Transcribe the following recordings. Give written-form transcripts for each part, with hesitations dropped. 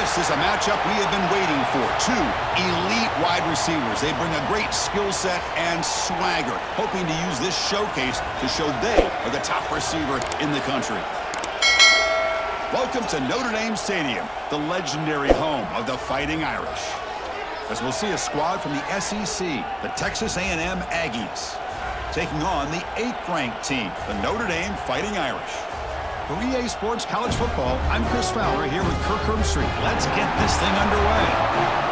This is a matchup we have been waiting for. Two elite wide receivers. They bring a great skill set and swagger, hoping to use this showcase to show they are the top receiver in the country. Welcome to Notre Dame Stadium, the legendary home of the Fighting Irish. As we'll see a squad from the SEC, the Texas A&M Aggies, taking on the 8th-ranked team, the Notre Dame Fighting Irish. For EA Sports College Football, I'm Chris Fowler here with Kirk Street. Let's get this thing underway.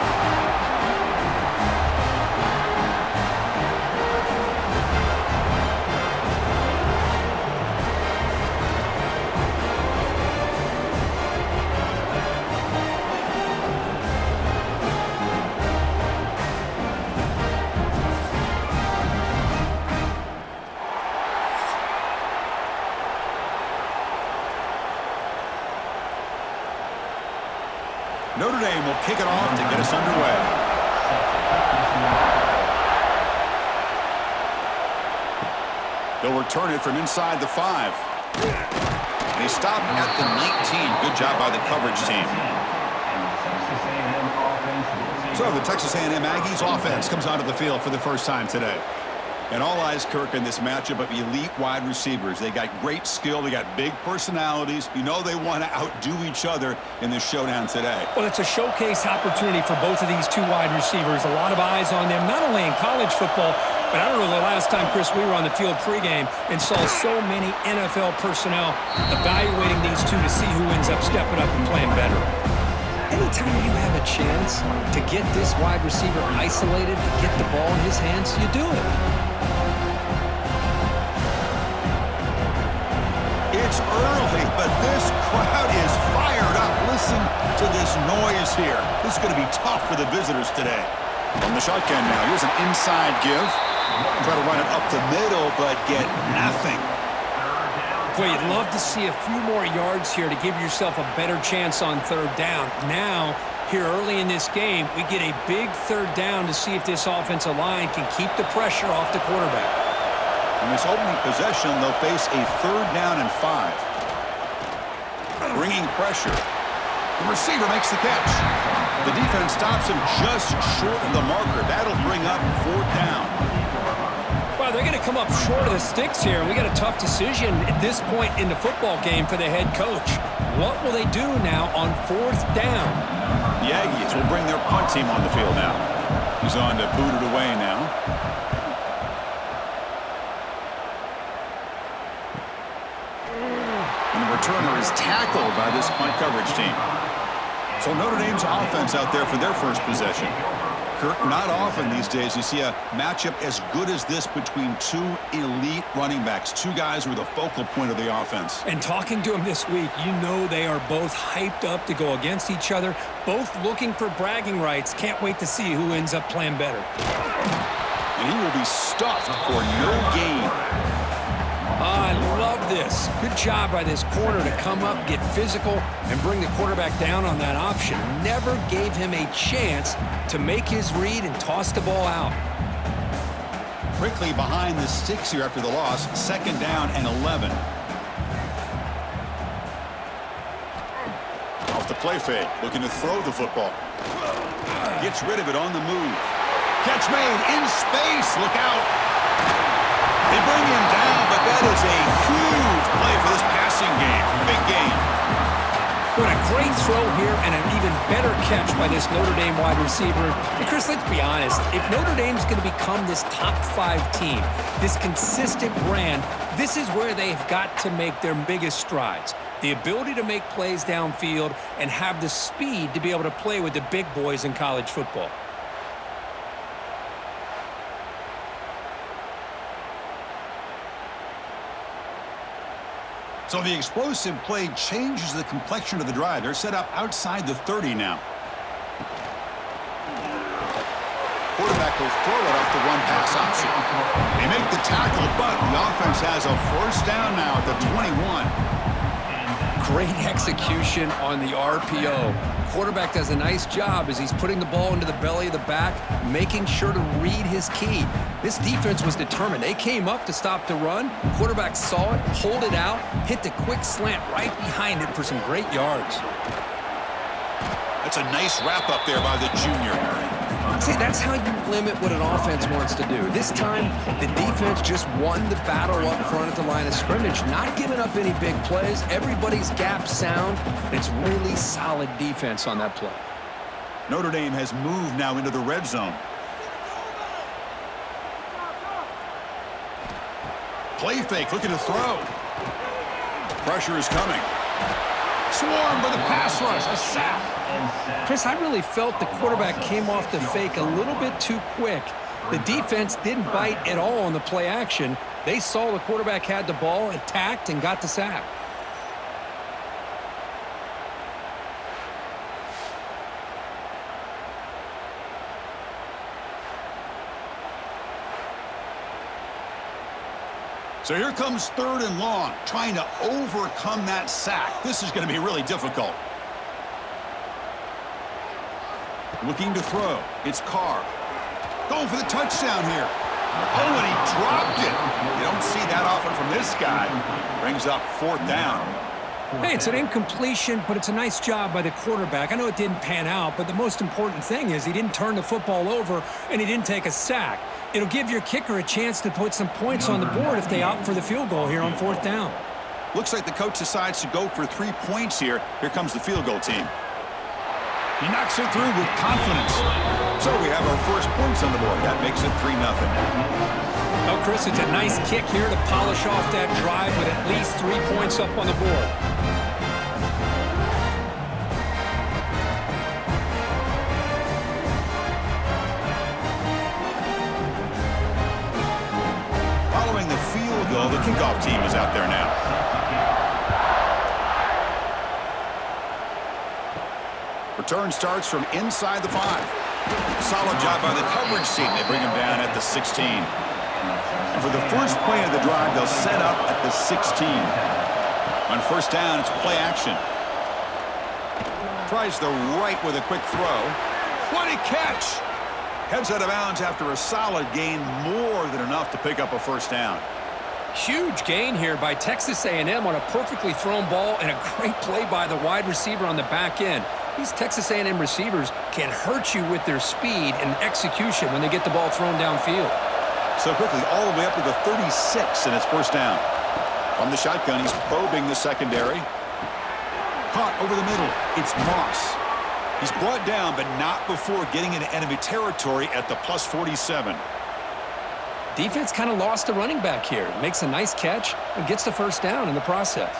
Notre Dame will kick it off to get us underway. They'll return it from inside the 5. They stop at the 19. Good job by the coverage team. So the Texas A&M Aggies offense comes onto the field for the first time today. And all eyes, Kirk, in this matchup of elite wide receivers. They got great skill. They got big personalities. You know they want to outdo each other in this showdown today. Well, it's a showcase opportunity for both of these two wide receivers. A lot of eyes on them, not only in college football, but I don't know the last time, Chris, we were on the field pregame and saw so many NFL personnel evaluating these two to see who ends up stepping up and playing better. Anytime you have a chance to get this wide receiver isolated, to get the ball in his hands, you do it. It's early, but this crowd is fired up. Listen to this noise here. This is going to be tough for the visitors today. From the shotgun now, here's an inside give. Try to run it up the middle, but get nothing. Boy, you'd love to see a few more yards here to give yourself a better chance on 3rd down. Now, here early in this game, we get a big 3rd down to see if this offensive line can keep the pressure off the quarterback. In this opening possession, they'll face a 3rd down and 5. Bringing pressure. The receiver makes the catch. The defense stops him just short of the marker. That'll bring up 4th down. Well, they're going to come up short of the sticks here. We got a tough decision at this point in the football game for the head coach. What will they do now on 4th down? The Aggies will bring their punt team on the field now. He's on to boot it away now. Returner is tackled by this punt coverage team. So Notre Dame's offense out there for their first possession. Kirk, not often these days you see a matchup as good as this between two elite running backs, two guys who are the focal point of the offense. And talking to them this week, you know they are both hyped up to go against each other, both looking for bragging rights. Can't wait to see who ends up playing better. And he will be stuffed for no gain. I love this. Good job by this corner to come up, get physical, and bring the quarterback down on that option. Never gave him a chance to make his read and toss the ball out. Quickly behind the sticks here after the loss. 2nd down and 11. Off the play fake, looking to throw the football. Gets rid of it on the move. Catch made in space. Look out. They bring him down, but that is a huge play for this passing game. Big game. What a great throw here and an even better catch by this Notre Dame wide receiver. And Chris, let's be honest. If Notre Dame's going to become this top 5 team, this consistent brand, this is where they've got to make their biggest strides. The ability to make plays downfield and have the speed to be able to play with the big boys in college football. So the explosive play changes the complexion of the drive. They're set up outside the 30 now. Quarterback will throw it off the run-pass option. They make the tackle, but the offense has a 1st down now at the 21. Great execution on the RPO. Quarterback does a nice job as he's putting the ball into the belly of the back, making sure to read his key. This defense was determined. They came up to stop the run. Quarterback saw it, pulled it out, hit the quick slant right behind it for some great yards. That's a nice wrap up there by the junior. See, that's how you limit what an offense wants to do. This time, the defense just won the battle up front at the line of scrimmage, not giving up any big plays. Everybody's gap sound. It's really solid defense on that play. Notre Dame has moved now into the red zone. Play fake, looking to throw. Pressure is coming. Swarmed by the pass rush, a sack. Chris, I really felt the quarterback came off the fake a little bit too quick. The defense didn't bite at all on the play action. They saw the quarterback had the ball, attacked, and got the sack. So here comes 3rd and long, trying to overcome that sack. This is going to be really difficult. Looking to throw. It's Carr. Going for the touchdown here. Oh, and he dropped it. You don't see that often from this guy. Brings up 4th down. Hey, it's an incompletion, but it's a nice job by the quarterback. I know it didn't pan out, but the most important thing is he didn't turn the football over and he didn't take a sack. It'll give your kicker a chance to put some points on the board if they opt for the field goal here on 4th down. Looks like the coach decides to go for 3 points here. Here comes the field goal team. He knocks it through with confidence. So we have our first points on the board. That makes it 3-0. Oh, Chris, it's a nice kick here to polish off that drive with at least 3 points up on the board. Following the field goal, the kickoff team is out there now. Return starts from inside the 5. Solid job by the coverage team. They bring him down at the 16. And for the first play of the drive, they'll set up at the 16. On 1st down, it's play action. Tries the right with a quick throw. What a catch! Heads out of bounds after a solid gain, more than enough to pick up a 1st down. Huge gain here by Texas A&M on a perfectly thrown ball and a great play by the wide receiver on the back end. These Texas A&M receivers can hurt you with their speed and execution when they get the ball thrown downfield. So quickly, all the way up to the 36, and it's 1st down. From the shotgun, he's probing the secondary. Caught over the middle. It's Moss. He's brought down, but not before getting into enemy territory at the plus 47. Defense kind of lost a running back here. Makes a nice catch and gets the 1st down in the process.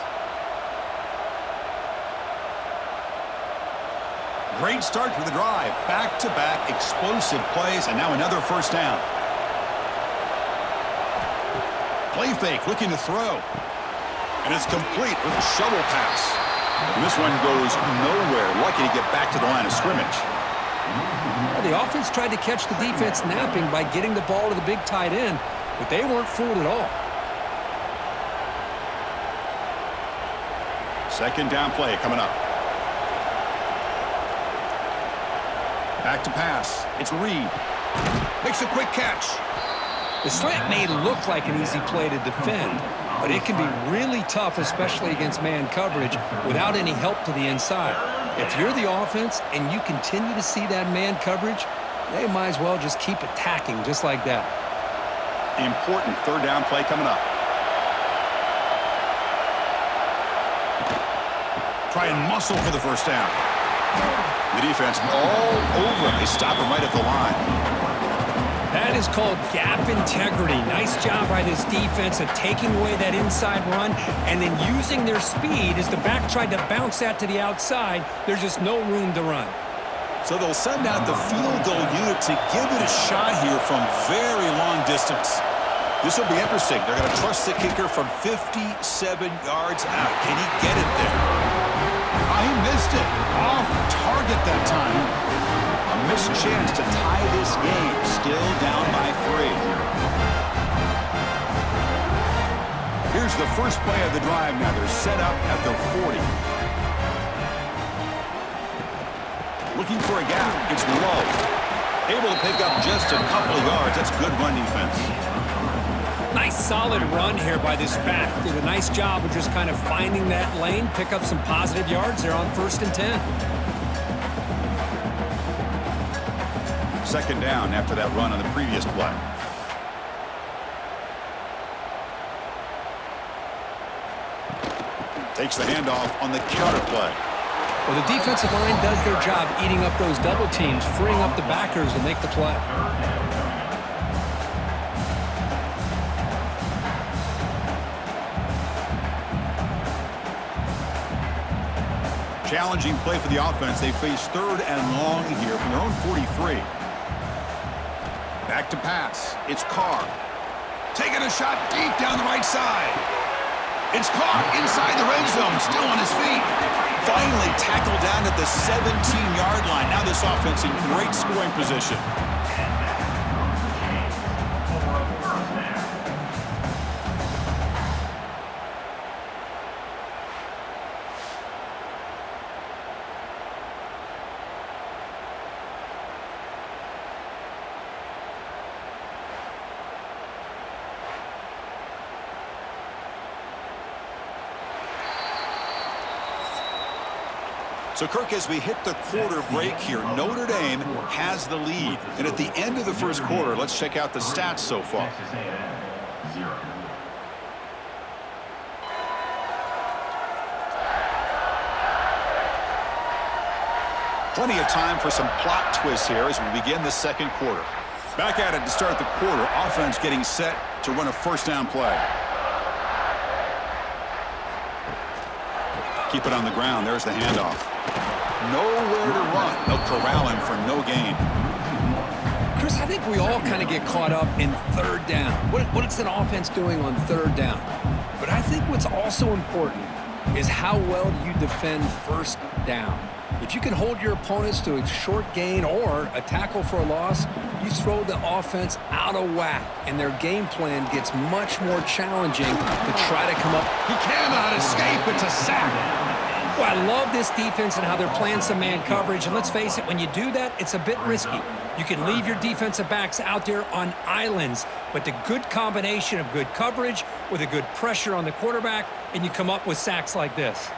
Great start to the drive. Back-to-back explosive plays, and now another 1st down. Play fake, looking to throw. And it's complete with a shovel pass. And this one goes nowhere. Lucky to get back to the line of scrimmage. The offense tried to catch the defense napping by getting the ball to the big tight end, but they weren't fooled at all. 2nd down play coming up. Back to pass. It's Reed. Makes a quick catch. The slant may look like an easy play to defend, but it can be really tough, especially against man coverage, without any help to the inside. If you're the offense and you continue to see that man coverage, they might as well just keep attacking just like that. Important 3rd down play coming up. Try and muscle for the 1st down. The defense all over him. They stop him right at the line. That is called gap integrity. Nice job by this defense of taking away that inside run and then using their speed as the back tried to bounce that to the outside. There's just no room to run. So they'll send out the field goal unit to give it a shot here from very long distance. This will be interesting. They're going to trust the kicker from 57 yards out. Can he get it there? He missed it. Off target that time. A missed chance to tie this game. Still down by 3. Here's the first play of the drive now. They're set up at the 40. Looking for a gap. It's low. Able to pick up just a couple of yards. That's good run defense. Nice solid run here by this back. Did a nice job of just kind of finding that lane, pick up some positive yards there on 1st and 10. second down after that run on the previous play. Takes the handoff on the counter play. Well, the defensive line does their job eating up those double teams, freeing up the backers to make the play. Challenging play for the offense. They face 3rd and long here from their own 43. Back to pass. It's Carr. Taking a shot deep down the right side. It's Carr inside the red zone, still on his feet. Finally tackled down at the 17-yard line. Now this offense in great scoring position. So, Kirk, as we hit the quarter break here, Notre Dame has the lead. And at the end of the first quarter, let's check out the stats so far. Plenty of time for some plot twists here as we begin the second quarter. Back at it to start the quarter. Offense getting set to run a first down play. Keep it on the ground. There's the handoff. Nowhere to run. They'll corral him for no gain. Chris, I think we all kind of get caught up in 3rd down. What is an offense doing on 3rd down? But I think what's also important is how well you defend 1st down. If you can hold your opponents to a short gain or a tackle for a loss, you throw the offense out of whack, and their game plan gets much more challenging to try to come up. He cannot escape. It's a sack. Well, I love this defense and how they're playing some man coverage. And let's face it, when you do that, it's a bit risky. You can leave your defensive backs out there on islands, but the good combination of good coverage with a good pressure on the quarterback, and you come up with sacks like this.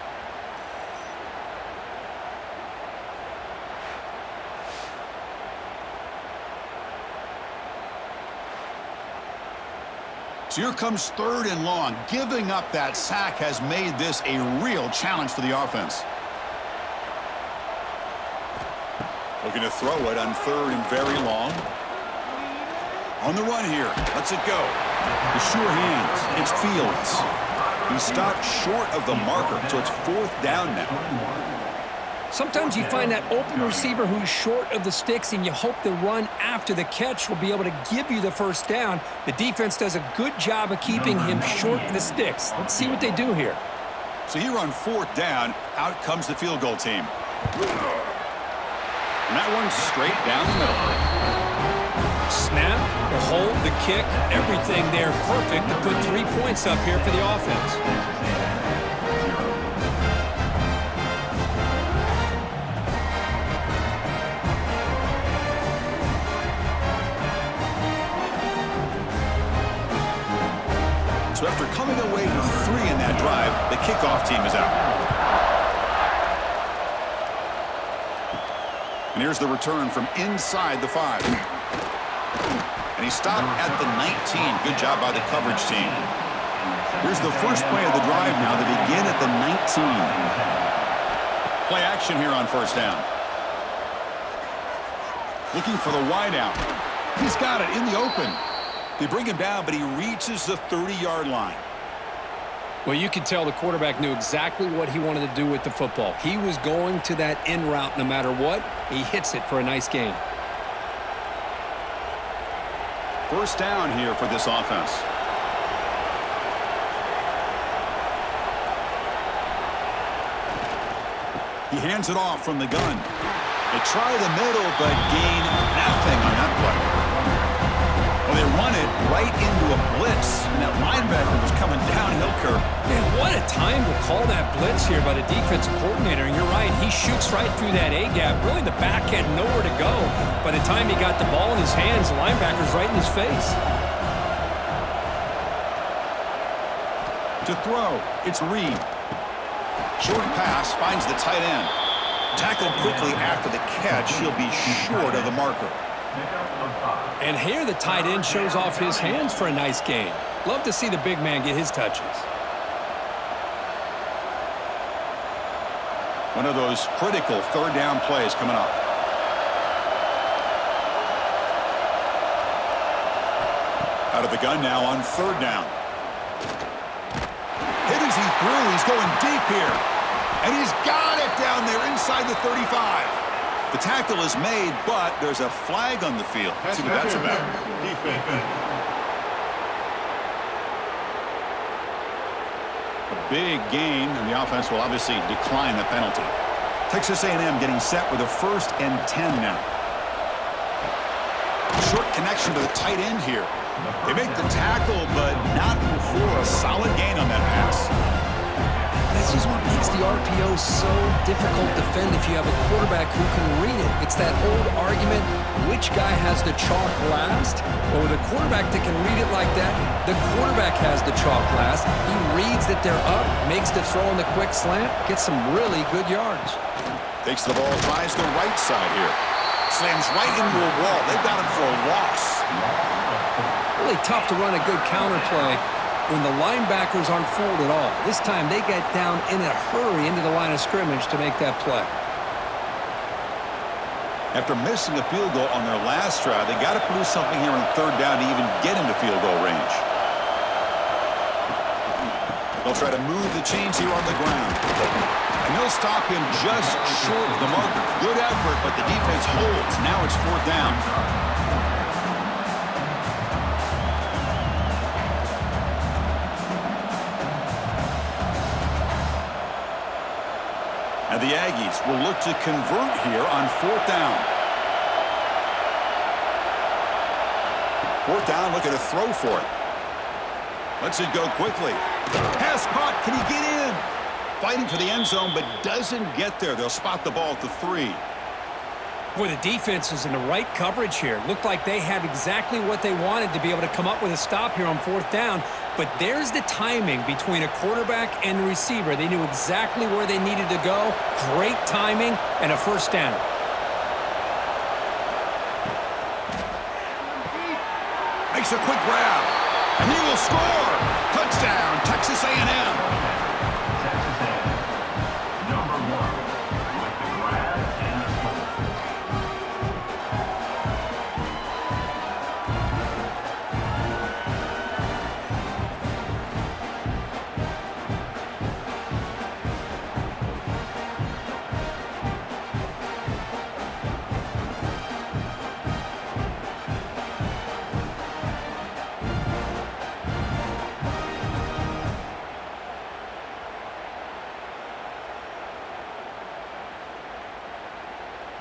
So here comes 3rd and long. Giving up that sack has made this a real challenge for the offense. Looking to throw it on 3rd and very long. On the run here. Lets it go. The sure hands. It's Fields. He stopped short of the marker, so it's 4th down now. Sometimes you find that open receiver who's short of the sticks, and you hope the run after the catch will be able to give you the first down. The defense does a good job of keeping him short of the sticks. Let's see what they do here. So here on 4th down, out comes the field goal team. And that one's straight down the middle. Snap, the hold, the kick, everything there perfect to put 3 points up here for the offense. So after coming away with 3 in that drive, the kickoff team is out. And here's the return from inside the 5. And he stopped at the 19. Good job by the coverage team. Here's the first play of the drive now. They begin at the 19. Play action here on 1st down. Looking for the wide out. He's got it in the open. They bring him down, but he reaches the 30-yard line. Well, you could tell the quarterback knew exactly what he wanted to do with the football. He was going to that in route no matter what. He hits it for a nice gain. 1st down here for this offense. He hands it off from the gun. They try the middle, but gain nothing on that play. Well, they run it right into a blitz, and that linebacker was coming downhill, Kirk. Man, what a time to call that blitz here by the defensive coordinator. And you're right, he shoots right through that A-gap. Really, the back had nowhere to go. By the time he got the ball in his hands, the linebacker's right in his face. To throw, it's Reed. Short pass finds the tight end. Tackled quickly after the catch. He'll be short of the marker. And here the tight end shows off his hands for a nice gain. Love to see the big man get his touches. One of those critical third down plays coming up. Out of the gun now on third down. Hit as he threw. He's going deep here. And he's got it down there inside the 35. The tackle is made, but there's a flag on the field. Let's see what that's about. A big gain, and the offense will obviously decline the penalty. Texas A&M getting set with a 1st and 10 now. Short connection to the tight end here. They make the tackle, but not before a solid gain on that pass. This is what makes the RPO so difficult to defend if you have a quarterback who can read it. It's that old argument, which guy has the chalk last? Well, with a quarterback that can read it like that, the quarterback has the chalk last. He reads that they're up, makes the throw on the quick slant, gets some really good yards. Takes the ball, tries the right side here. Slams right into a wall. They've got him for a loss. Really tough to run a good counter play when the linebackers aren't fooled at all. This time they get down in a hurry into the line of scrimmage to make that play. After missing a field goal on their last drive, they got to produce something here on third down to even get into field goal range. They'll try to move the chains here on the ground. And they'll stop him just short of the marker. Good effort, but the defense holds. Now it's 4th down. And the Aggies will look to convert here on 4th down. 4th down, looking to throw for it. Lets it go quickly. Pass caught. Can he get in? Fighting for the end zone, but doesn't get there. They'll spot the ball at the 3. Boy, the defense is in the right coverage here. Looked like they had exactly what they wanted to be able to come up with a stop here on 4th down. But there's the timing between a quarterback and the receiver. They knew exactly where they needed to go. Great timing and a 1st down. Makes a quick grab. And he will score. Touchdown, Texas A&M.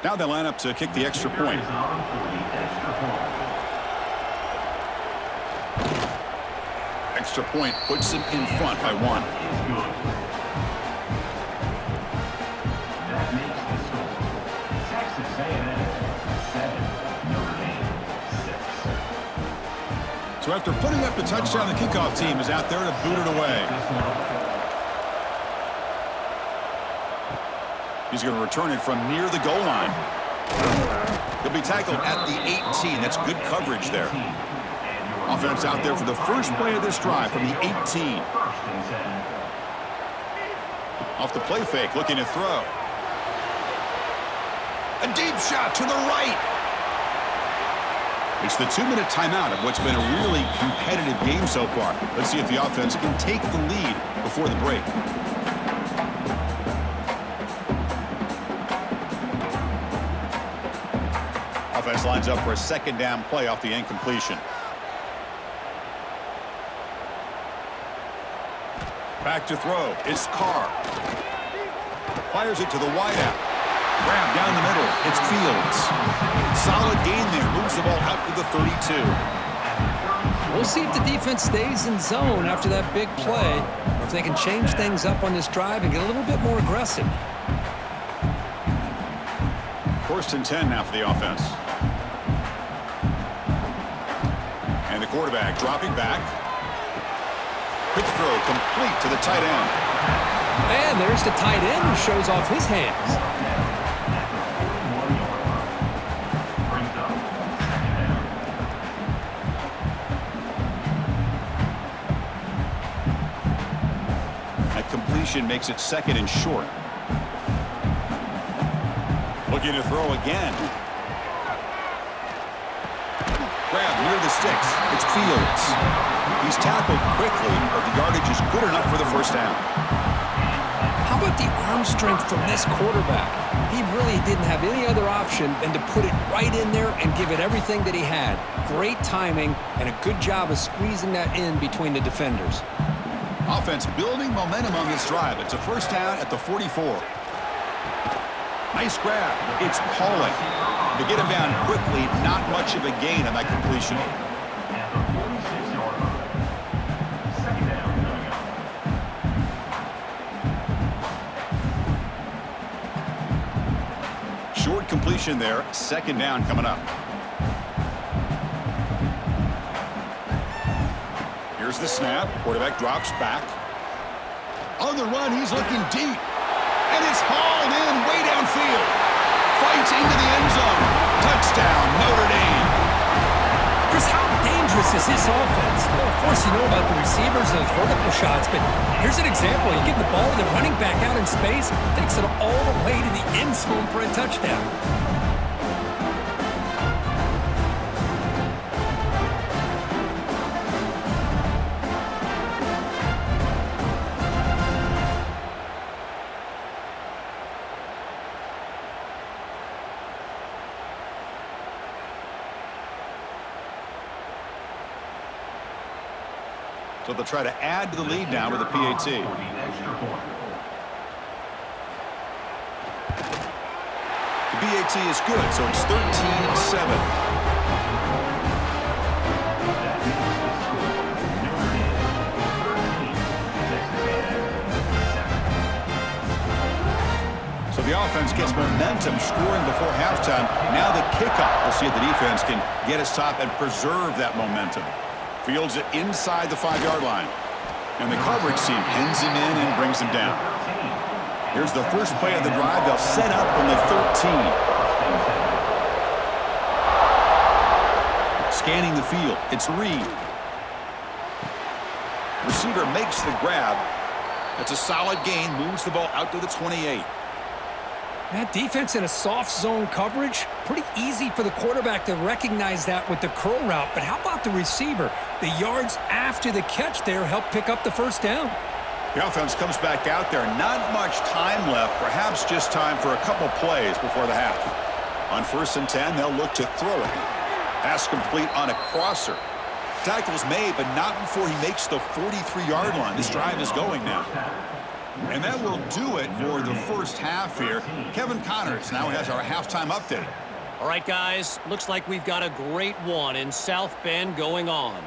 Now they line up to kick the extra point. Extra point puts them in front by 1. That makes the score Texas A&M 7, Notre Dame 6. So after putting up the touchdown, the kickoff team is out there to boot it away. He's going to return it from near the goal line. He'll be tackled at the 18. That's good coverage there. Offense out there for the first play of this drive from the 18. Off the play fake, looking to throw. A deep shot to the right. It's the 2-minute timeout of what's been a really competitive game so far. Let's see if the offense can take the lead before the break. Offense lines up for a 2nd down play off the incompletion. Back to throw. It's Carr. Fires it to the wideout. Grab down the middle. It's Fields. Solid gain there. Moves the ball out to the 32. We'll see if the defense stays in zone after that big play, or if they can change things up on this drive and get a little bit more aggressive. 1st and 10 now for the offense. And the quarterback dropping back. Quick throw complete to the tight end. And there's the tight end who shows off his hands. completion makes it 2nd and short. Looking to throw again. Grab near the sticks. It's Fields. He's tackled quickly, but the yardage is good enough for the first down. How about the arm strength from this quarterback? He really didn't have any other option than to put it right in there and give it everything that he had. Great timing and a good job of squeezing that in between the defenders. Offense building momentum on this drive. It's a first down at the 44. Nice grab. It's Pauling. To get him down quickly, not much of a gain on that completion. Short completion there. 2nd down coming up. Here's the snap. Quarterback drops back. On the run, he's looking deep. And it's hauled in way downfield. Fights into the end zone. Touchdown, Notre Dame. Chris, how dangerous is this offense? Well, of course, you know about the receivers and those vertical shots, but here's an example. You give the ball to the running back out in space, takes it all the way to the end zone for a touchdown. So they'll try to add to the lead now with a PAT. The PAT is good, so it's 13-7. So the offense gets momentum scoring before halftime. Now the kickoff. We'll see if the defense can get a stop and preserve that momentum. Fields it inside the 5-yard line. And the coverage team pins him in and brings him down. Here's the first play of the drive. They'll set up from the 13. Scanning the field. It's Reed. Receiver makes the grab. That's a solid gain. Moves the ball out to the 28. That defense in a soft zone coverage, pretty easy for the quarterback to recognize that with the curl route. But how about the receiver? The yards after the catch there help pick up the first down. The offense comes back out there. Not much time left. Perhaps just time for a couple plays before the half. On 1st and 10, they'll look to throw it. Pass complete on a crosser. Tackle's made, but not before he makes the 43-yard line. This drive is going now. And that will do it for the first half here. Kevin Connors now has our halftime update. All right, guys, looks like we've got a great one in South Bend going on.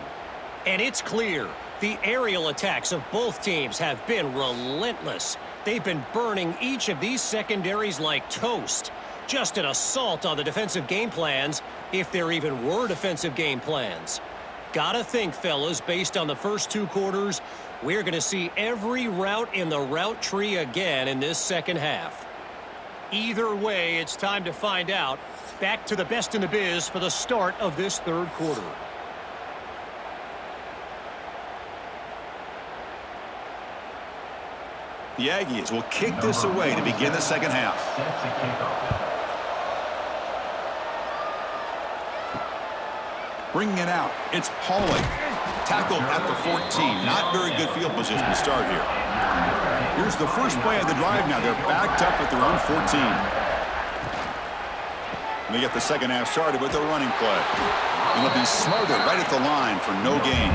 And it's clear the aerial attacks of both teams have been relentless. They've been burning each of these secondaries like toast. Just an assault on the defensive game plans, if there even were defensive game plans. Gotta think, fellas, based on the first 2 quarters, we're going to see every route in the route tree again in this second half. Either way, it's time to find out. Back to the best in the biz for the start of this 3rd quarter. The Aggies will kick this away to begin the second half. Bringing it out, it's Pauling. Tackled at the 14. Not very good field position to start here. Here's the first play of the drive now. They're backed up at their own 14. And they get the second half started with a running play. And they'll be smothered right at the line for no gain.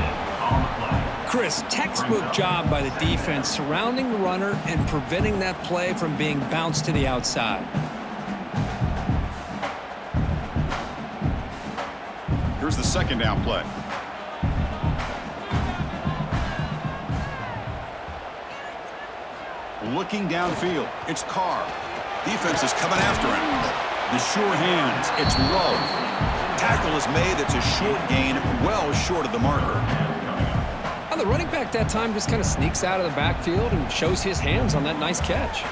Chris, textbook job by the defense surrounding the runner and preventing that play from being bounced to the outside. Here's the second down play. Looking downfield, it's Carr. Defense is coming after him. The sure hands, it's Love. Tackle is made, it's a short gain, well short of the marker. Well, the running back that time just kind of sneaks out of the backfield and shows his hands on that nice catch.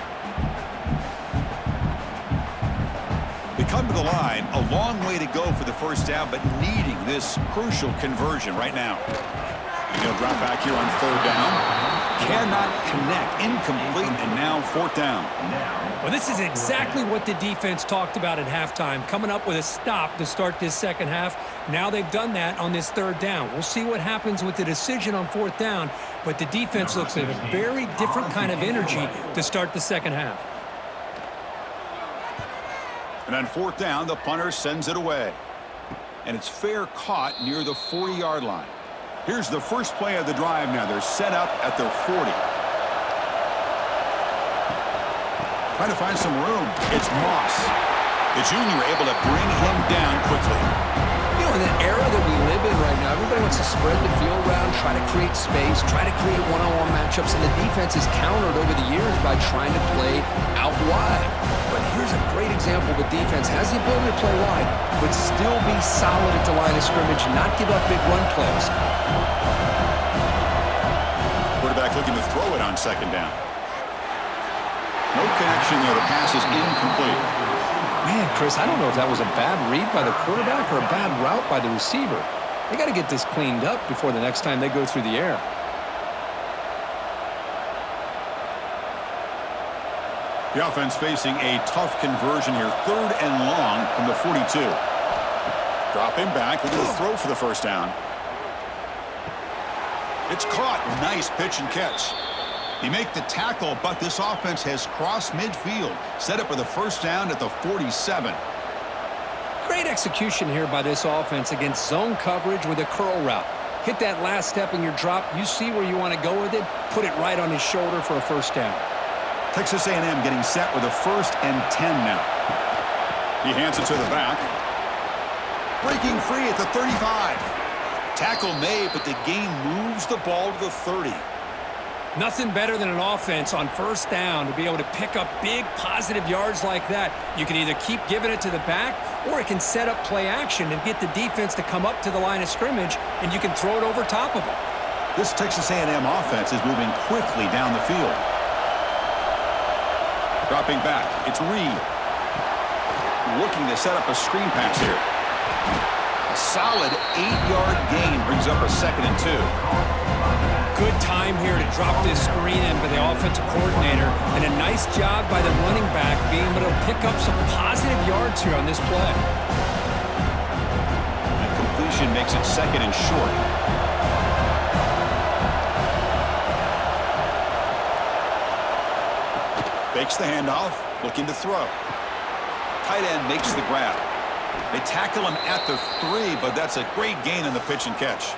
They come to the line, a long way to go for the first down, but needing this crucial conversion right now. And he'll drop back here on 3rd down. Cannot connect. Incomplete, and now 4th down. Well, this is exactly what the defense talked about at halftime, coming up with a stop to start this second half. Now they've done that on this 3rd down. We'll see what happens with the decision on 4th down, but the defense looks like a very different kind of energy to start the second half. And on 4th down, the punter sends it away. And it's fair caught near the 40-yard line. Here's the first play of the drive now. They're set up at their 40. Trying to find some room. It's Moss. The junior able to bring him down quickly. You know, in the era that we live in right now, everybody wants to spread the field around, try to create space, try to create one-on-one matchups, and the defense is countered over the years by trying to play out wide. But here's a great example of a defense has the ability to play wide, but still be solid at the line of scrimmage and not give up big run plays. Quarterback looking to throw it on 2nd down. No connection there. The pass is incomplete. Man, Chris, I don't know if that was a bad read by the quarterback or a bad route by the receiver. They got to get this cleaned up before the next time they go through the air. The offense facing a tough conversion here. 3rd and long from the 42. Drop him back. Looking to throw for the 1st down. It's caught. Nice pitch and catch. He make the tackle, but this offense has crossed midfield. Set up with a 1st down at the 47. Great execution here by this offense against zone coverage with a curl route. Hit that last step in your drop. You see where you want to go with it. Put it right on his shoulder for a 1st down. Texas A&M getting set with a 1st and 10 now. He hands it to the back. Breaking free at the 35. Tackle made, but the game moves the ball to the 30. Nothing better than an offense on 1st down to be able to pick up big positive yards like that. You can either keep giving it to the back, or it can set up play action and get the defense to come up to the line of scrimmage, and you can throw it over top of them. This Texas A&M offense is moving quickly down the field. Dropping back, it's Reed. Looking to set up a screen pass here. A solid 8-yard gain brings up a 2nd and 2. Good time here to drop this screen in by the offensive coordinator, and a nice job by the running back being able to pick up some positive yards here on this play. And completion makes it 2nd and short. Fakes the handoff, looking to throw. Tight end makes the grab. They tackle him at the 3, but that's a great gain in the pitch and catch.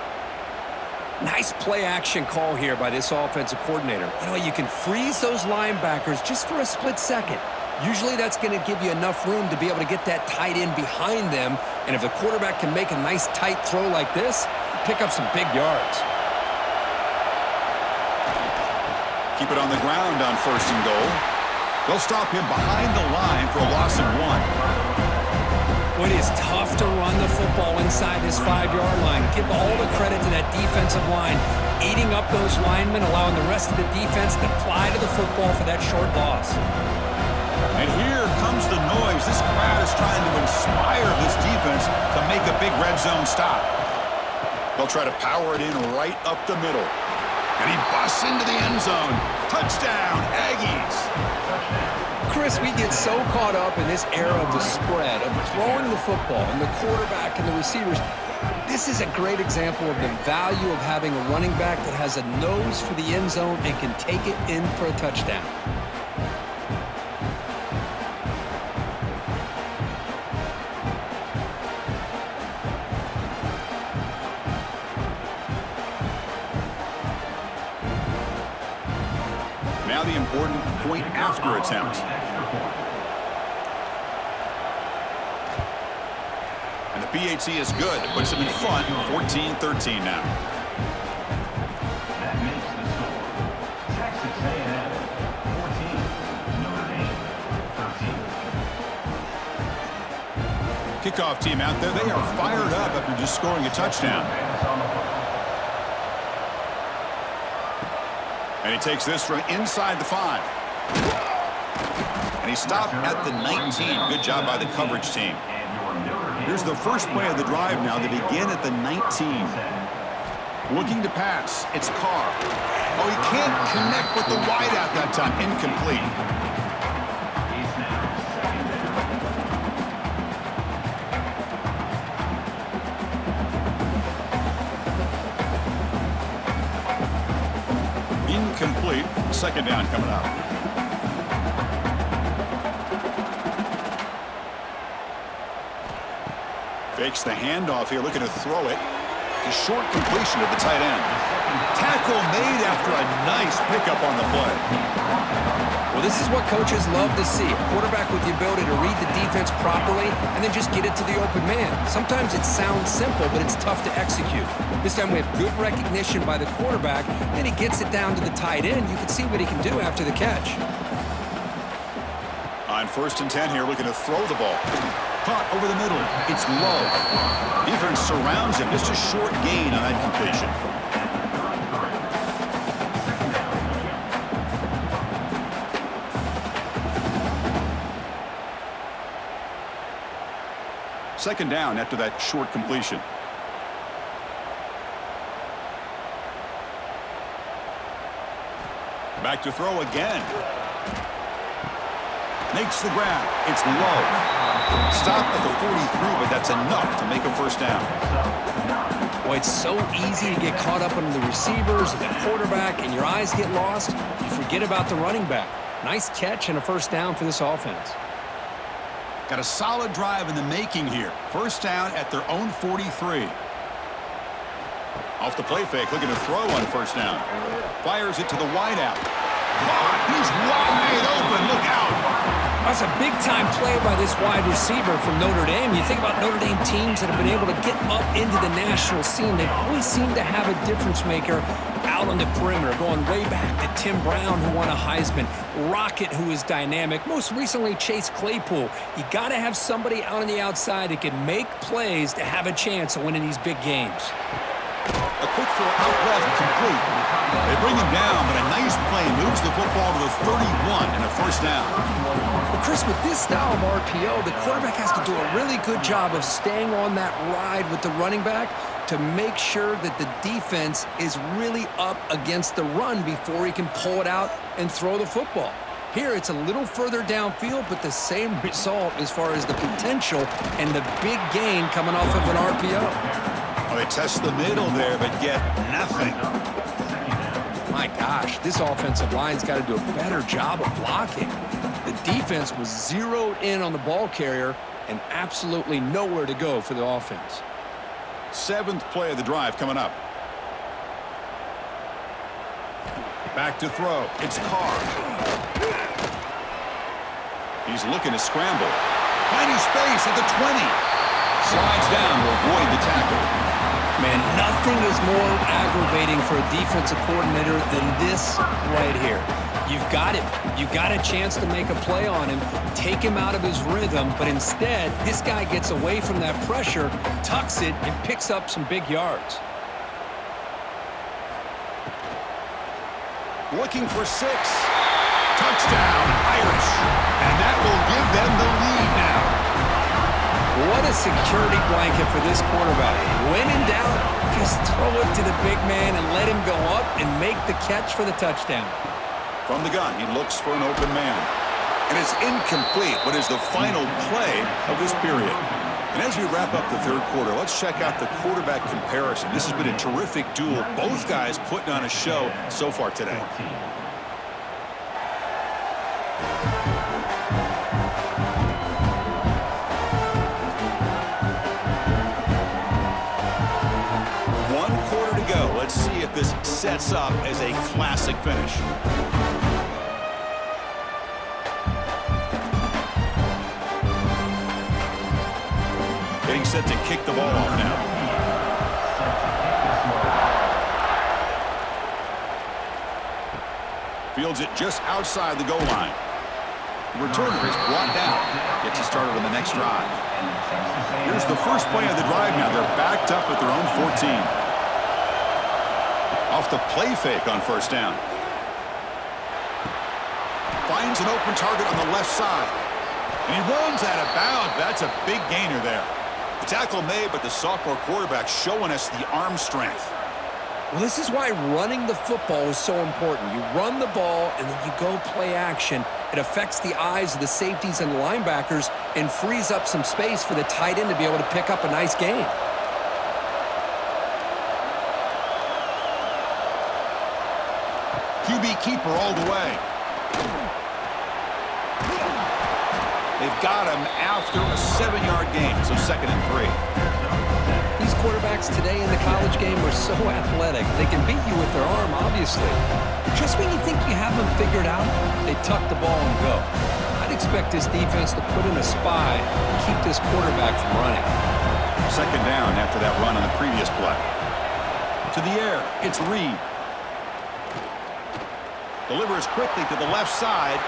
Nice play action call here by this offensive coordinator. You know, you can freeze those linebackers just for a split second. Usually that's going to give you enough room to be able to get that tight end behind them. And if the quarterback can make a nice tight throw like this, pick up some big yards. Keep it on the ground on 1st and goal. They'll stop him behind the line for a loss of 1. Well, it is tough to run the football inside this 5-yard line. Give all the credit to that defensive line, eating up those linemen, allowing the rest of the defense to fly to the football for that short loss. And here comes the noise. This crowd is trying to inspire this defense to make a big red zone stop. They'll try to power it in right up the middle. And he busts into the end zone. Touchdown, Aggies. Chris, we get so caught up in this era of the spread, of throwing the football, and the quarterback and the receivers. This is a great example of the value of having a running back that has a nose for the end zone and can take it in for a touchdown. Now the important point after attempt. And the PAT is good. It puts them in front, 14-13 now. That makes the score. Texas A&M 14, Notre Dame 13. Kickoff team out there. They are fired up after just scoring a touchdown. And he takes this from inside the 5. And he stopped at the 19. Good job by the coverage team. Here's the first play of the drive now. They begin at the 19. Looking to pass. It's Carr. Oh, he can't connect with the wideout that time. Incomplete. Incomplete. Second down coming up. Fakes the handoff here, looking to throw it. A short completion to the tight end. Tackle made after a nice pickup on the play. Well, this is what coaches love to see. A quarterback with the ability to read the defense properly and then just get it to the open man. Sometimes it sounds simple, but it's tough to execute. This time we have good recognition by the quarterback, then he gets it down to the tight end. You can see what he can do after the catch. On 1st and 10 here, looking to throw the ball. Caught over the middle. It's low. Defense surrounds him. Just a short gain on that completion. Second down after that short completion. Back to throw again. Makes the grab. It's low. Stop at the 43, but that's enough to make a first down. Boy, it's so easy to get caught up on the receivers and the quarterback, and your eyes get lost. You forget about the running back. Nice catch and a first down for this offense. Got a solid drive in the making here. First down at their own 43. Off the play fake, looking to throw on first down. Fires it to the wideout. He's wide open. Look out. That's a big-time play by this wide receiver from Notre Dame. You think about Notre Dame teams that have been able to get up into the national scene. They always seem to have a difference maker out on the perimeter, going way back to Tim Brown, who won a Heisman, Rocket, who is dynamic, most recently Chase Claypool. You got to have somebody out on the outside that can make plays to have a chance of winning these big games. A quick throw out left, complete. They bring him down, but a nice play moves the football to the 31 and a first down. Well, Chris, with this style of RPO, the quarterback has to do a really good job of staying on that ride with the running back to make sure that the defense is really up against the run before he can pull it out and throw the football. Here, it's a little further downfield, but the same result as far as the potential and the big gain coming off of an RPO. Oh, they test the middle there, but get nothing. My gosh, this offensive line's got to do a better job of blocking. The defense was zeroed in on the ball carrier and absolutely nowhere to go for the offense. 7th play of the drive coming up. Back to throw. It's Carr. He's looking to scramble. Finding space at the 20. Slides down to avoid the tackle. Man, nothing is more aggravating for a defensive coordinator than this right here. You've got him. You've got a chance to make a play on him, take him out of his rhythm, but instead, this guy gets away from that pressure, tucks it, and picks up some big yards. Looking for 6. Touchdown, Irish. And that will give them the lead now. What a security blanket for this quarterback. When in doubt, just throw it to the big man and let him go up and make the catch for the touchdown. From the gun, he looks for an open man. And it's incomplete, but is the final play of this period. And as we wrap up the third quarter, let's check out the quarterback comparison. This has been a terrific duel. Both guys putting on a show so far today. Let's see if this sets up as a classic finish. Getting set to kick the ball off now. Fields it just outside the goal line. The returner is brought down. Gets you started on the next drive. Here's the first play of the drive now. They're backed up at their own 14. Off the play fake on first down. Finds an open target on the left side. And he runs out of bounds. That's a big gainer there. The tackle made, but the sophomore quarterback showing us the arm strength. Well, this is why running the football is so important. You run the ball, and then you go play action. It affects the eyes of the safeties and linebackers and frees up some space for the tight end to be able to pick up a nice gain. QB keeper all the way. They've got him after a 7-yard gain, so 2nd and 3. These quarterbacks today in the college game are so athletic. They can beat you with their arm, obviously. But just when you think you have them figured out, they tuck the ball and go. I'd expect this defense to put in a spy and keep this quarterback from running. 2nd down after that run on the previous play. To the air, it's Reed. Delivers quickly to the left side,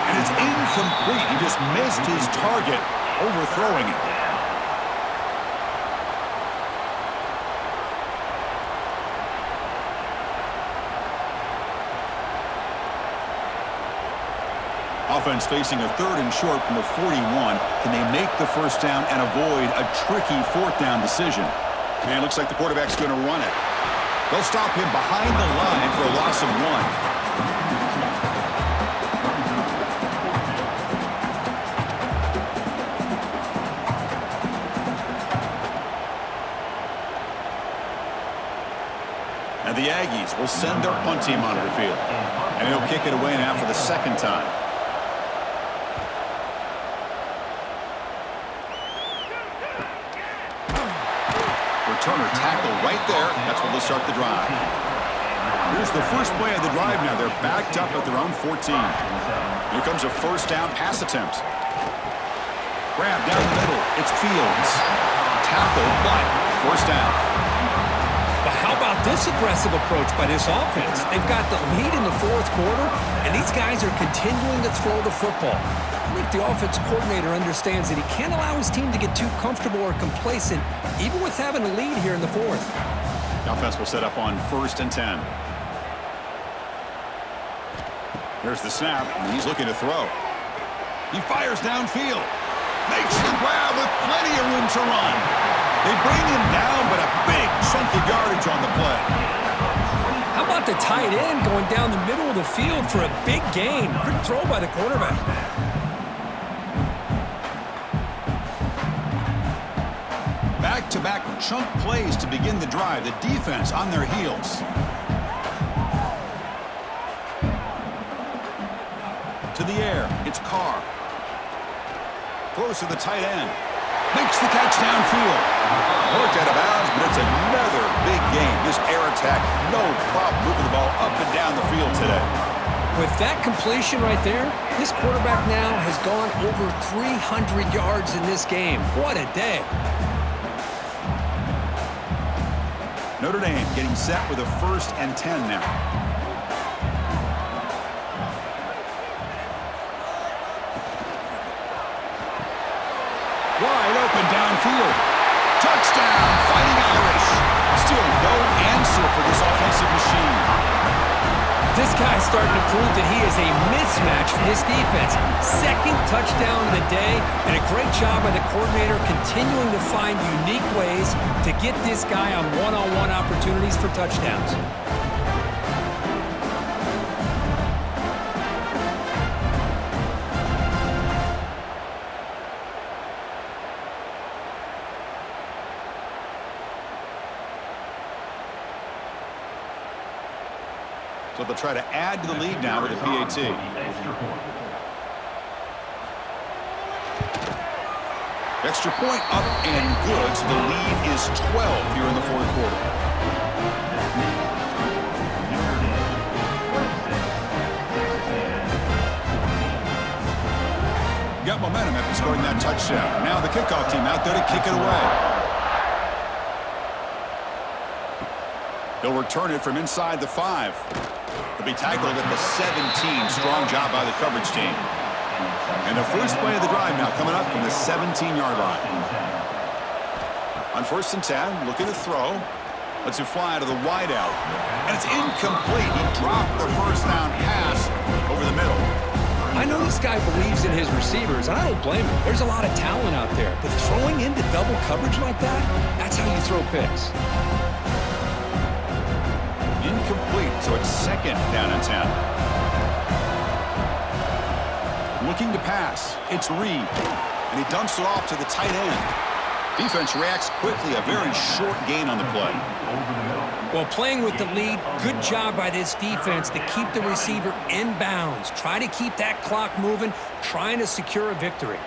and it's incomplete. He just missed his target, overthrowing it. Offense facing a 3rd and short from the 41. Can they make the first down and avoid a tricky 4th down decision? And it looks like the quarterback's going to run it. They'll stop him behind the line for a loss of 1. And the Aggies will send their punt team onto the field. And he'll kick it away now for the 2nd time. Returner tackle right there. That's when they'll start the drive. Here's the first play of the drive now. They're backed up at their own 14. Here comes a 1st down pass attempt. Grab down the middle. It's Fields. Tackle, but 1st down. But how about this aggressive approach by this offense? They've got the lead in the 4th quarter, and these guys are continuing to throw the football. I think the offensive coordinator understands that he can't allow his team to get too comfortable or complacent, even with having a lead here in the 4th. The offense will set up on 1st and 10. There's the snap, and he's looking to throw. He fires downfield. Makes the grab with plenty of room to run. They bring him down, but a big chunk of yardage on the play. How about the tight end going down the middle of the field for a big gain? Good throw by the quarterback. Back-to-back chunk plays to begin the drive. The defense on their heels. To the air, it's Carr. Throws to the tight end. Makes the catch downfield. Worked out of bounds, but it's another big game. This air attack, no problem moving the ball up and down the field today. With that completion right there, this quarterback now has gone over 300 yards in this game. What a day. Notre Dame getting set with a 1st and 10 now. Wide open downfield. Touchdown, Fighting Irish. Still no answer for this offensive machine. This guy's starting to prove that he is a mismatch for this defense. 2nd touchdown of the day, and a great job by the coordinator continuing to find unique ways to get this guy on one-on-one opportunities for touchdowns. So they'll try to add to the lead now with a PAT. Extra point up and good, so the lead is 12 here in the 4th quarter. Got momentum after scoring that touchdown. Now the kickoff team out there to kick it away. He'll return it from inside the 5. He'll be tackled at the 17. Strong job by the coverage team. And the first play of the drive now coming up from the 17-yard line. On 1st and 10, looking to throw. Lets it fly to the wideout. And it's incomplete. He dropped the 1st down pass over the middle. I know this guy believes in his receivers, and I don't blame him. There's a lot of talent out there. But throwing into double coverage like that, that's how you throw picks. incomplete, so it's 2nd down and 10. Looking to pass. It's Reed. And he dumps it off to the tight end. Defense reacts quickly. A very short gain on the play. Well, playing with the lead, good job by this defense to keep the receiver in bounds. Try to keep that clock moving, trying to secure a victory.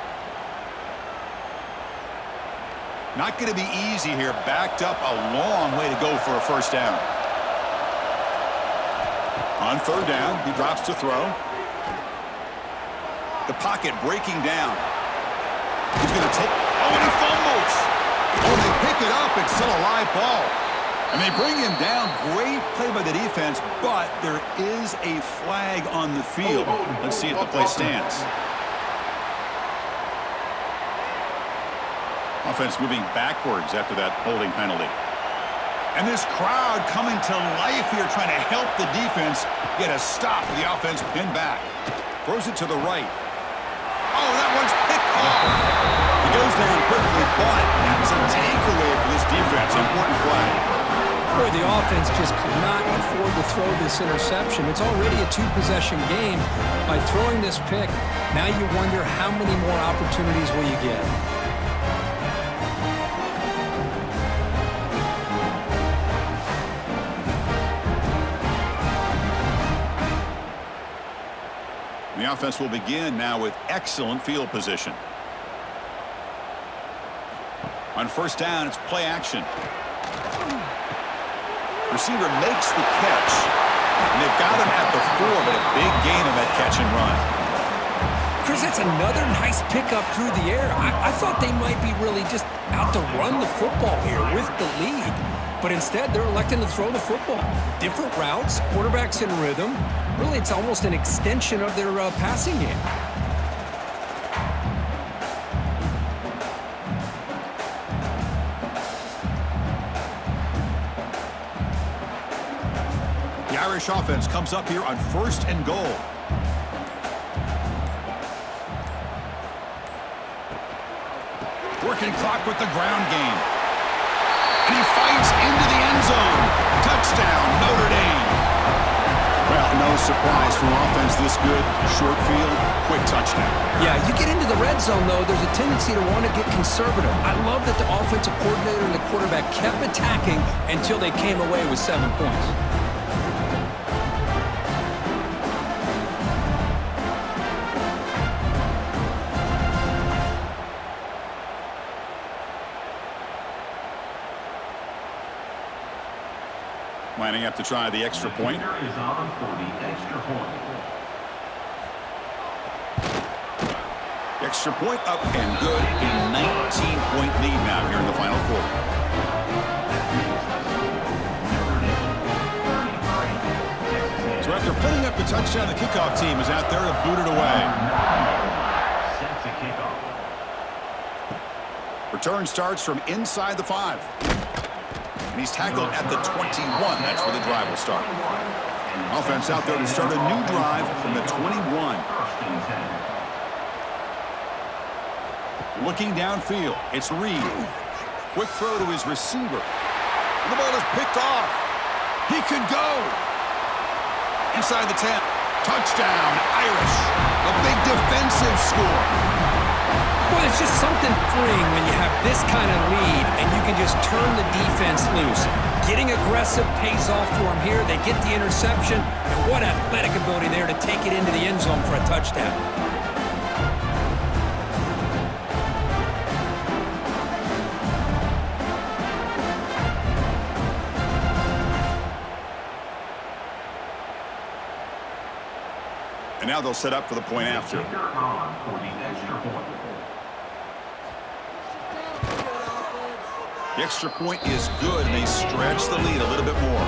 Not going to be easy here. Backed up a long way to go for a first down. On 3rd down, he drops to throw. The pocket breaking down. He's going to take... Oh, and he fumbles. Oh, they pick it up. It's still a live ball. And they bring him down. Great play by the defense, but there is a flag on the field. Let's see if the play stands. Offense moving backwards after that holding penalty. And this crowd coming to life here, trying to help the defense get a stop. The offense pinned back. Throws it to the right. Oh, that one's picked off. He goes down quickly, but that's a takeaway for this defense. Important play. Boy, the offense just could not afford to throw this interception. It's already a 2-possession game. By throwing this pick, now you wonder how many more opportunities will you get. The offense will begin now with excellent field position. On 1st down, it's play action. Receiver makes the catch. And they've got him at the 4, but a big gain on that catch and run. Chris, that's another nice pickup through the air. I thought they might be really just out to run the football here with the lead. But instead, they're electing to throw the football. Different routes, quarterbacks in rhythm. Really, it's almost an extension of their passing game. The Irish offense comes up here on 1st and goal. Working clock with the ground game. And he fights into the end zone. Touchdown, Notre Dame. Well, no surprise for offense this good. Short field, quick touchdown. Yeah, you get into the red zone, though, there's a tendency to want to get conservative. I love that the offensive coordinator and the quarterback kept attacking until they came away with 7 points. Lining up to try the extra point. Is on for the extra point. The extra point up and good. A 19-point lead now here in the final quarter. So after putting up the touchdown, the kickoff team is out there to boot it away. Set to kickoff. Return starts from inside the 5. And he's tackled at the 21. That's where the drive will start. Offense out there to start a new drive from the 21. Looking downfield, it's Reed. Quick throw to his receiver. The ball is picked off. He could go. Inside the 10. Touchdown, Irish. A big defensive score. Well, it's just something freeing when you have this kind of lead and you can just turn the defense loose. Getting aggressive pays off for them here. They get the interception, and what athletic ability there to take it into the end zone for a touchdown. And now they'll set up for the point after. Kicker on for the extra point. The extra point is good, and they stretch the lead a little bit more.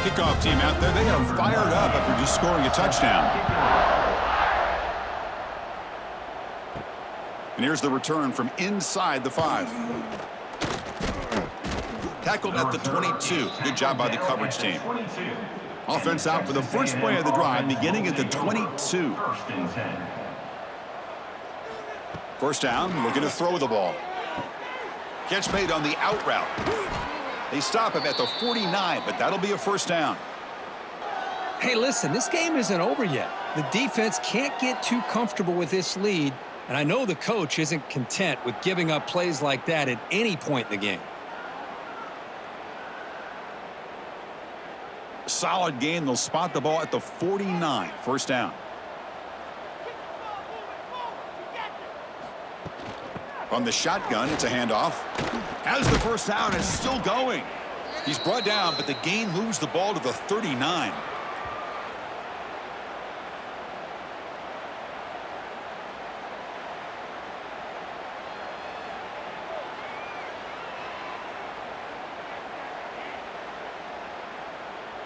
Kickoff team out there, they are fired up after just scoring a touchdown. And here's the return from inside the 5. Tackled at the 22. Good job by the coverage team. Offense out for the first play of the drive, beginning at the 22. First down, looking to throw the ball. Catch made on the out route. They stop him at the 49, but that'll be a first down. Hey, listen, this game isn't over yet. The defense can't get too comfortable with this lead, and I know the coach isn't content with giving up plays like that at any point in the game. Solid gain. They'll spot the ball at the 49. First down. From the shotgun, it's a handoff. Has the first down, it's still going. He's brought down, but the gain moves the ball to the 39.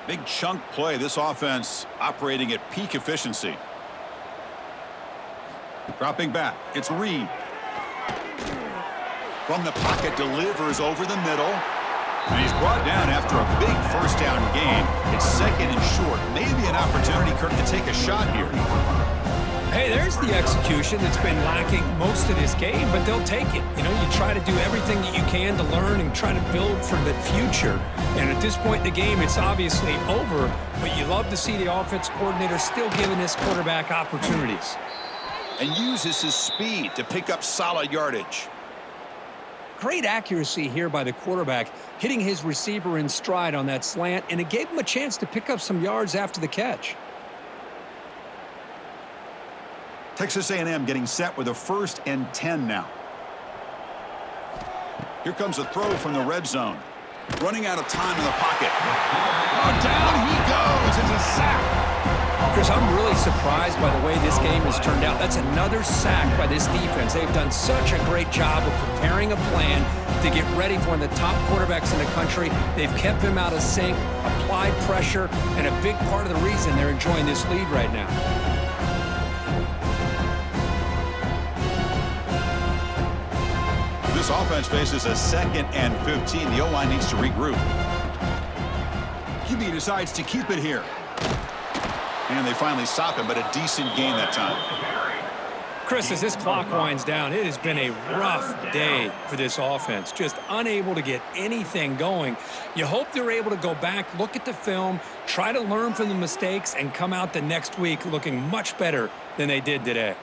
Big chunk play. This offense operating at peak efficiency. Dropping back, it's Reed. From the pocket, delivers over the middle. And he's brought down after a big first down gain. It's second and short. Maybe an opportunity, Kirk, to take a shot here. Hey, there's the execution that's been lacking most of this game, but they'll take it. You know, you try to do everything that you can to learn and try to build for the future. And at this point in the game, it's obviously over, but you love to see the offense coordinator still giving this quarterback opportunities. And uses his speed to pick up solid yardage. Great accuracy here by the quarterback, hitting his receiver in stride on that slant, and it gave him a chance to pick up some yards after the catch. Texas A&M getting set with a 1st and 10 now. Here comes a throw from the red zone. Running out of time in the pocket. Oh, down he goes. It's a sack. Chris, I'm really surprised by the way this game has turned out. That's another sack by this defense. They've done such a great job of preparing a plan to get ready for one of the top quarterbacks in the country. They've kept him out of sync, applied pressure, and a big part of the reason they're enjoying this lead right now. This offense faces a 2nd and 15. The O-line needs to regroup. QB decides to keep it here. And they finally stop him, but a decent gain that time. Chris, as this clock winds down, it has been a rough day for this offense. Just unable to get anything going. You hope they're able to go back, look at the film, try to learn from the mistakes, and come out the next week looking much better than they did today.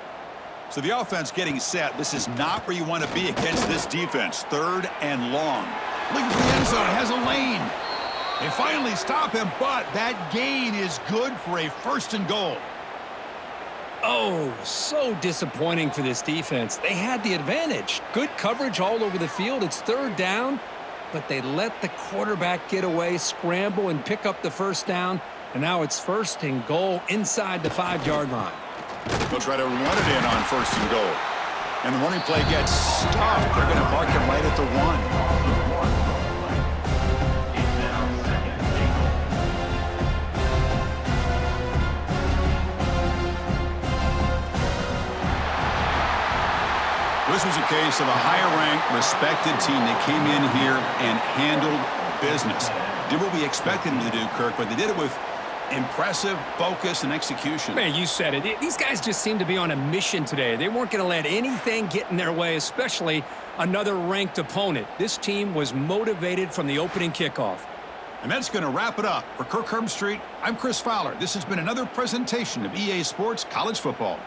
So the offense getting set. This is not where you want to be against this defense. 3rd and long. Looking for the end zone. Has a lane. They finally stop him, but that gain is good for a 1st and goal. Oh, so disappointing for this defense. They had the advantage. Good coverage all over the field. It's 3rd down, but they let the quarterback get away, scramble, and pick up the first down. And now it's 1st and goal inside the 5-yard line. They'll try to run it in on 1st and goal. And the running play gets stopped. They're going to mark him right at the 1. This was a case of a higher-ranked, respected team that came in here and handled business. Did what we expected them to do, Kirk, but they did it with impressive focus and execution. Man, you said it. These guys just seem to be on a mission today. They weren't going to let anything get in their way, especially another ranked opponent. This team was motivated from the opening kickoff. And that's going to wrap it up. For Kirk Herbstreit, I'm Chris Fowler. This has been another presentation of EA Sports College Football.